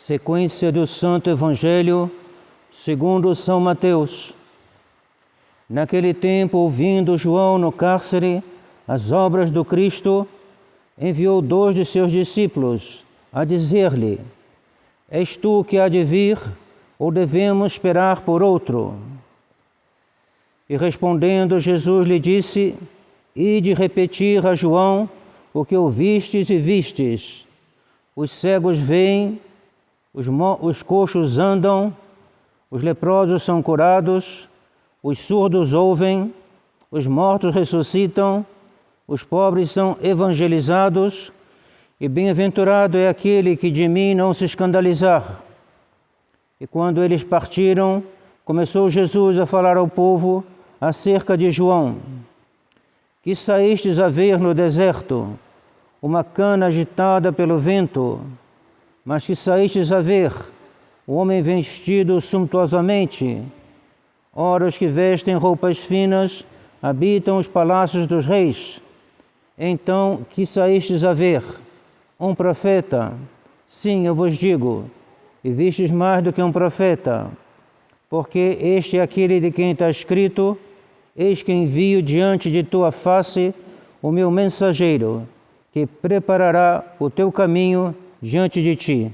Sequência do Santo Evangelho segundo São Mateus. Naquele tempo, ouvindo João no cárcere as obras do Cristo, enviou 2 de seus discípulos a dizer-lhe: És tu que há de vir, ou devemos esperar por outro? E respondendo, Jesus lhe disse: Ide repetir a João o que ouvistes e vistes. Os cegos veem, os coxos andam, os leprosos são curados, os surdos ouvem, os mortos ressuscitam, os pobres são evangelizados, e bem-aventurado é aquele que de mim não se escandalizar. E quando eles partiram, começou Jesus a falar ao povo acerca de João. Que saístes a ver no deserto? Uma cana agitada pelo vento. Mas que saístes a ver? O homem vestido sumptuosamente. Ora, os que vestem roupas finas habitam os palácios dos reis. Então, que saístes a ver? Um profeta? Sim, eu vos digo, e vistes mais do que um profeta, porque este é aquele de quem está escrito: Eis que envio diante de tua face o meu mensageiro, que preparará o teu caminho diante de ti.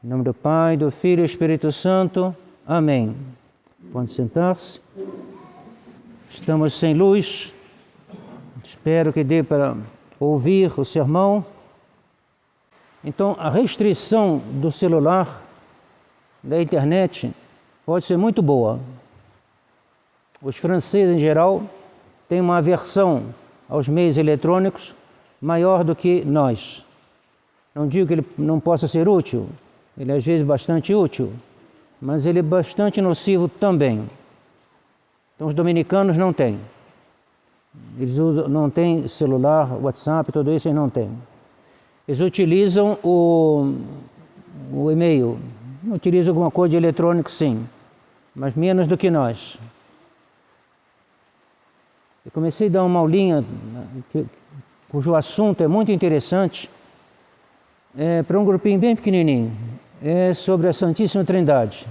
Em nome do Pai, do Filho e do Espírito Santo. Amém. Pode sentar-se. Estamos sem luz. Espero que dê para ouvir o sermão. Então, a restrição do celular, da internet, pode ser muito boa. Os franceses, em geral, têm uma aversão aos meios eletrônicos maior do que nós. Não digo que ele não possa ser útil, ele é às vezes bastante útil, mas ele é bastante nocivo também. Então, os dominicanos não têm. Eles não têm celular, WhatsApp, tudo isso eles não têm. Eles utilizam o e-mail, utilizam alguma coisa de eletrônico, sim, mas menos do que nós. Eu comecei a dar uma aulinha cujo assunto é muito interessante, para um grupinho bem pequenininho, é sobre a Santíssima Trindade.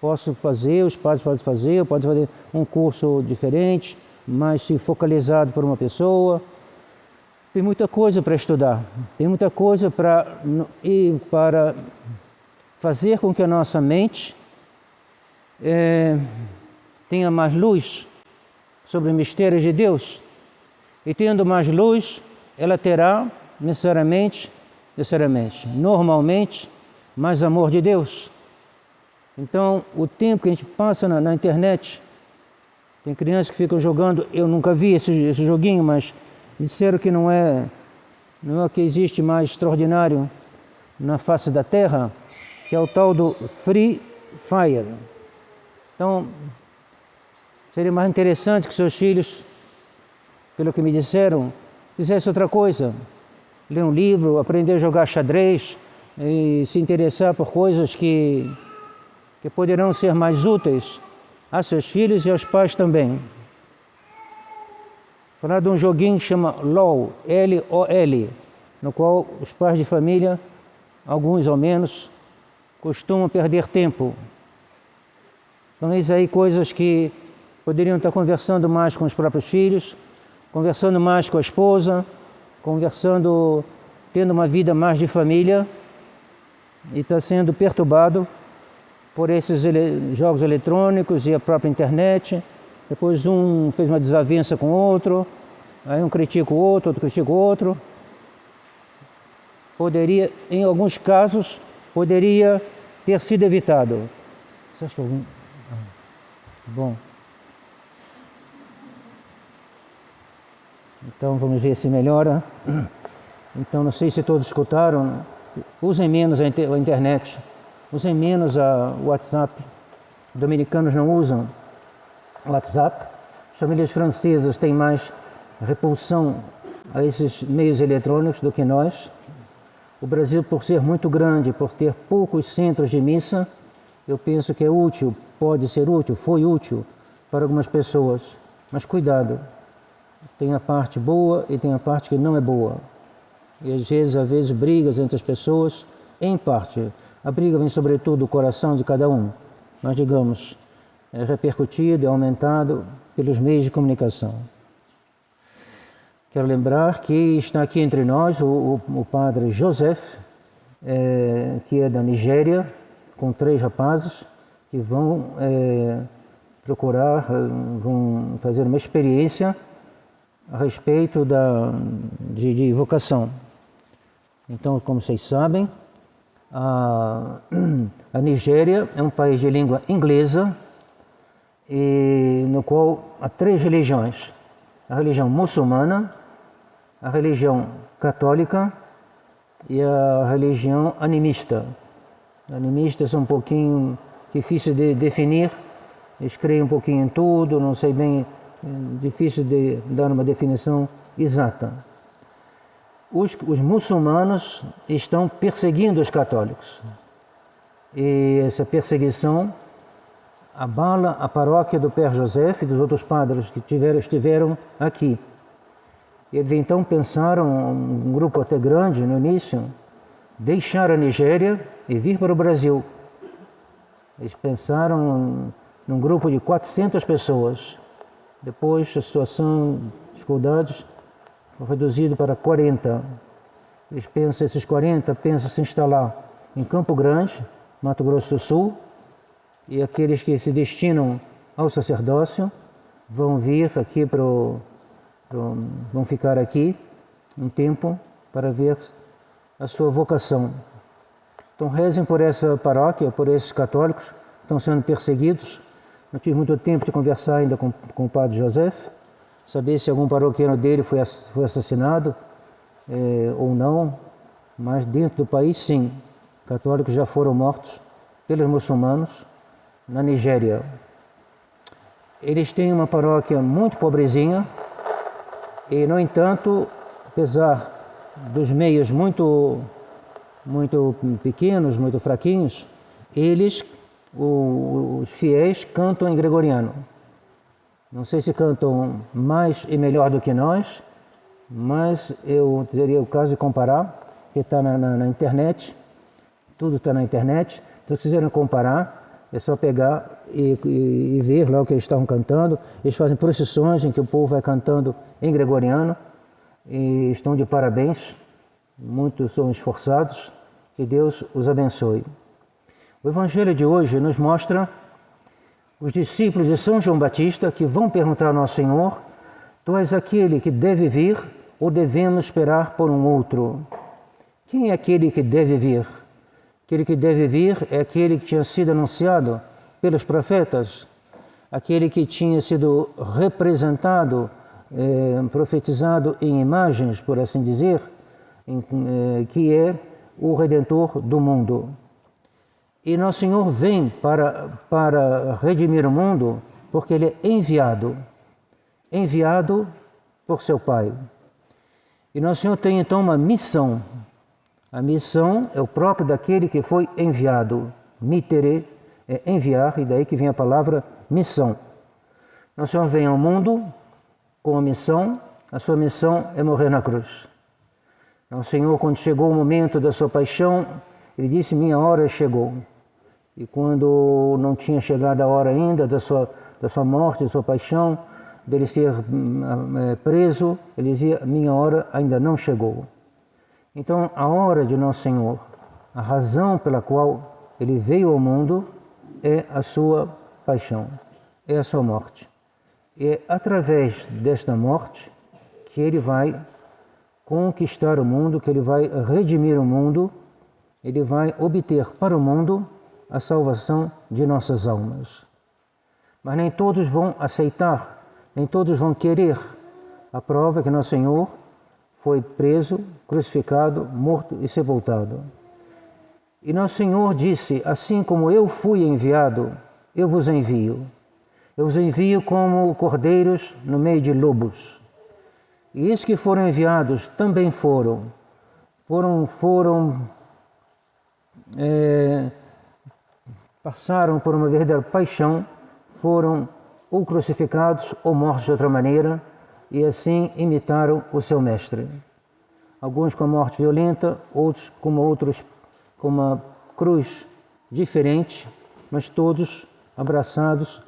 Posso fazer, os padres podem fazer, eu posso fazer um curso diferente, mais focalizado por uma pessoa. Tem muita coisa para estudar, tem muita coisa para fazer com que a nossa mente tenha mais luz sobre os mistérios de Deus. E tendo mais luz, ela terá normalmente, mais amor de Deus. Então, o tempo que a gente passa na internet, tem crianças que ficam jogando, eu nunca vi esse joguinho, mas disseram que não é o que existe mais extraordinário na face da Terra, que é o tal do Free Fire. Então, seria mais interessante que seus filhos, pelo que me disseram, fizessem outra coisa. Ler um livro, aprender a jogar xadrez e se interessar por coisas que poderão ser mais úteis a seus filhos e aos pais também. Falar de um joguinho que chama LOL, L-O-L, no qual os pais de família, alguns ou menos, costumam perder tempo. Então, eis aí coisas que poderiam estar conversando mais com os próprios filhos, conversando mais com a esposa, tendo uma vida mais de família, e está sendo perturbado por esses jogos eletrônicos e a própria internet. Depois um fez uma desavença com o outro, aí um critica o outro, outro critica o outro. Poderia, em alguns casos, ter sido evitado. Você acha que algum... Bom. Então vamos ver se melhora. Então não sei se todos escutaram. Usem menos a internet. Usem menos o WhatsApp. Os dominicanos não usam o WhatsApp. As famílias francesas têm mais repulsão a esses meios eletrônicos do que nós. O Brasil, por ser muito grande, por ter poucos centros de missa, eu penso que é útil, pode ser útil, foi útil para algumas pessoas. Mas cuidado, tem a parte boa e tem a parte que não é boa. E às vezes brigas entre as pessoas, em parte. A briga vem sobretudo do coração de cada um, mas digamos, é repercutido, é aumentado pelos meios de comunicação. Quero lembrar que está aqui entre nós o padre Joseph, que é da Nigéria, com 3 rapazes que vão vão fazer uma experiência a respeito de vocação. Então, como vocês sabem, a Nigéria é um país de língua inglesa, no qual há 3 religiões: a religião muçulmana, a religião católica e a religião animista. Animistas são um pouquinho difícil de definir, eles creem um pouquinho em tudo, não sei bem, difícil de dar uma definição exata. Os muçulmanos estão perseguindo os católicos e essa perseguição abala a paróquia do Père Joseph e dos outros padres que estiveram aqui. Eles então pensaram, um grupo até grande no início, deixar a Nigéria e vir para o Brasil. Eles pensaram num grupo de 400 pessoas. Depois a situação, dificuldades, foi reduzido para 40. Esses 40 pensam se instalar em Campo Grande, Mato Grosso do Sul, e aqueles que se destinam ao sacerdócio vão vir aqui vão ficar aqui um tempo para ver a sua vocação. Então rezem por essa paróquia, por esses católicos que estão sendo perseguidos. Não tive muito tempo de conversar ainda com o padre Joseph, saber se algum paroquiano dele foi assassinado ou não, mas dentro do país sim, católicos já foram mortos pelos muçulmanos na Nigéria. Eles têm uma paróquia muito pobrezinha e, no entanto, apesar dos meios muito pequenos, muito fraquinhos, os fiéis cantam em gregoriano. Não sei se cantam mais e melhor do que nós, mas eu teria o caso de comparar, que está na internet, tudo está na internet. Então, se quiserem comparar, é só pegar e ver lá o que eles estavam cantando. Eles fazem procissões em que o povo vai cantando em gregoriano e estão de parabéns. Muitos são esforçados. Que Deus os abençoe. O Evangelho de hoje nos mostra os discípulos de São João Batista que vão perguntar ao Nosso Senhor: Tu és aquele que deve vir ou devemos esperar por um outro? Quem é aquele que deve vir? Aquele que deve vir é aquele que tinha sido anunciado pelos profetas, aquele que tinha sido representado, profetizado em imagens, por assim dizer, que é o Redentor do mundo. E Nosso Senhor vem para redimir o mundo porque Ele é enviado por seu Pai. E Nosso Senhor tem então uma missão. A missão é o próprio daquele que foi enviado. Mittere é enviar, e daí que vem a palavra missão. Nosso Senhor vem ao mundo com a missão, a sua missão é morrer na cruz. Nosso Senhor, quando chegou o momento da sua paixão, Ele disse: minha hora chegou. E quando não tinha chegado a hora ainda da sua morte, da sua paixão, dele ser preso, Ele dizia: minha hora ainda não chegou. Então, a hora de Nosso Senhor, a razão pela qual Ele veio ao mundo é a sua paixão, é a sua morte. É através desta morte que Ele vai conquistar o mundo, que Ele vai redimir o mundo, Ele vai obter para o mundo a salvação de nossas almas. Mas nem todos vão aceitar, nem todos vão querer. A prova é que Nosso Senhor foi preso, crucificado, morto e sepultado. E Nosso Senhor disse: assim como eu fui enviado, eu vos envio. Eu vos envio como cordeiros no meio de lobos. E esses que foram enviados também passaram por uma verdadeira paixão, foram ou crucificados ou mortos de outra maneira, e assim imitaram o seu mestre. alguns com a morte violenta, outros com uma cruz diferente, mas todos abraçados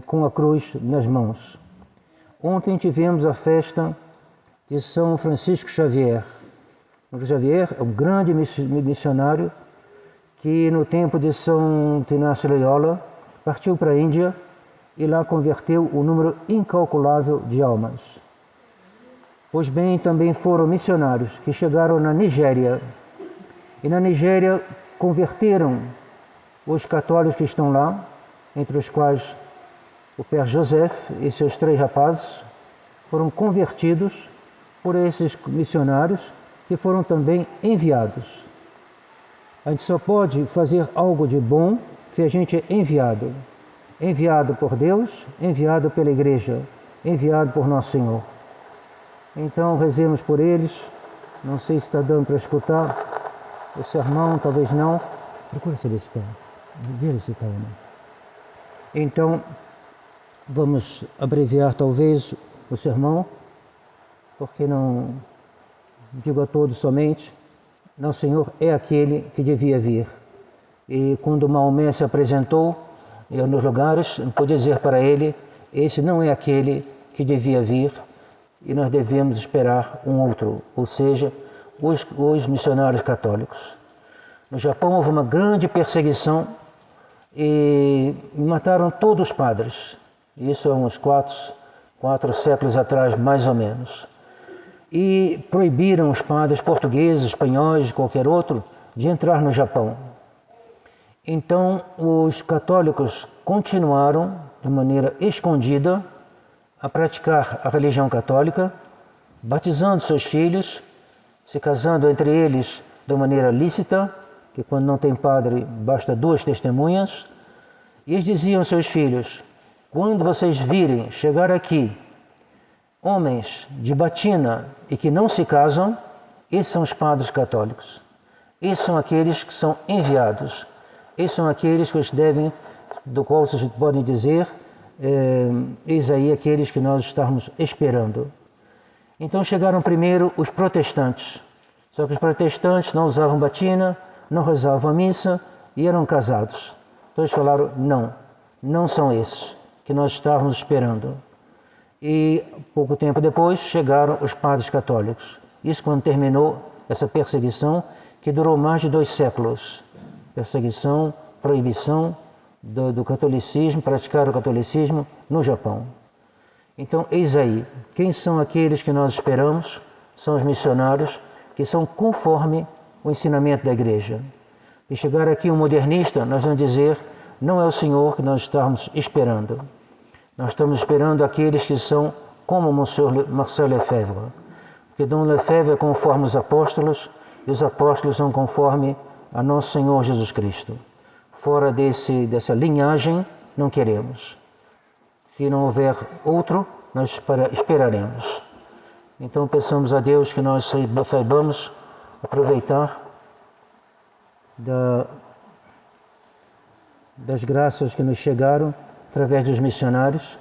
com a cruz nas mãos. Ontem tivemos a festa de São Francisco Xavier. Francisco Xavier é um grande missionário que no tempo de São Inácio Loyola partiu para a Índia e lá converteu um número incalculável de almas. Pois bem, também foram missionários que chegaram na Nigéria e na Nigéria converteram os católicos que estão lá, entre os quais o Père Joseph e seus 3 rapazes, foram convertidos por esses missionários que foram também enviados. A gente só pode fazer algo de bom se a gente é enviado. Enviado por Deus, enviado pela Igreja, enviado por Nosso Senhor. Então rezemos por eles. Não sei se está dando para escutar o sermão, talvez não. Procura saber se está. Ver se está ou não. Então, vamos abreviar talvez o sermão, porque não digo a todos somente, Nosso Senhor é aquele que devia vir. E quando Maomé se apresentou nos lugares, não podia dizer para ele, esse não é aquele que devia vir, e nós devemos esperar um outro, ou seja, os missionários católicos. No Japão houve uma grande perseguição e mataram todos os padres. Isso há uns 4 séculos atrás, mais ou menos. E proibiram os padres portugueses, espanhóis, qualquer outro, de entrar no Japão. Então, os católicos continuaram, de maneira escondida, a praticar a religião católica, batizando seus filhos, se casando entre eles de maneira lícita, que quando não tem padre basta 2 testemunhas, e eles diziam aos seus filhos, quando vocês virem chegar aqui homens de batina e que não se casam, esses são os padres católicos. Esses são aqueles que são enviados. Esses são aqueles que devem, do qual vocês podem dizer, eis aí aqueles que nós estamos esperando. Então chegaram primeiro os protestantes. Só que os protestantes não usavam batina, não rezavam a missa e eram casados. Então eles falaram, não são esses que nós estávamos esperando. E pouco tempo depois chegaram os padres católicos. Isso quando terminou essa perseguição que durou mais de 2 séculos. Perseguição, proibição do catolicismo, praticar o catolicismo no Japão. Então, eis aí, quem são aqueles que nós esperamos? São os missionários que são conforme o ensinamento da Igreja. E chegar aqui um modernista, nós vamos dizer, não é o Senhor que nós estamos esperando. Nós estamos esperando aqueles que são como o Monsieur Marcel Lefebvre. Porque Dom Lefebvre é conforme os apóstolos, e os apóstolos são conforme a Nosso Senhor Jesus Cristo. Fora dessa linhagem, não queremos. Se não houver outro, nós esperaremos. Então peçamos a Deus que nós saibamos aproveitar das graças que nos chegaram através dos missionários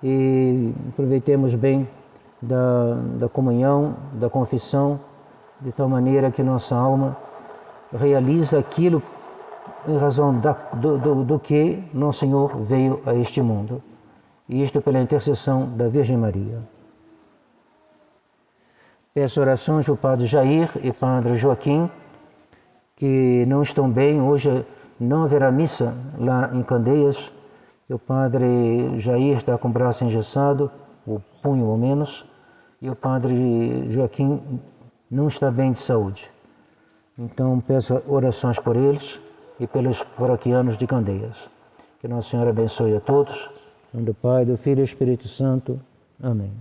e aproveitemos bem da comunhão, da confissão, de tal maneira que nossa alma realiza aquilo em razão do que Nosso Senhor veio a este mundo. E isto pela intercessão da Virgem Maria. Peço orações para o Padre Jair e Padre Joaquim, que não estão bem. Hoje não haverá missa lá em Candeias. O Padre Jair está com o braço engessado, o punho ao menos, e o Padre Joaquim não está bem de saúde. Então peço orações por eles e pelos paroquianos de Candeias. Que Nossa Senhora abençoe a todos. Em nome do Pai, do Filho e do Espírito Santo. Amém.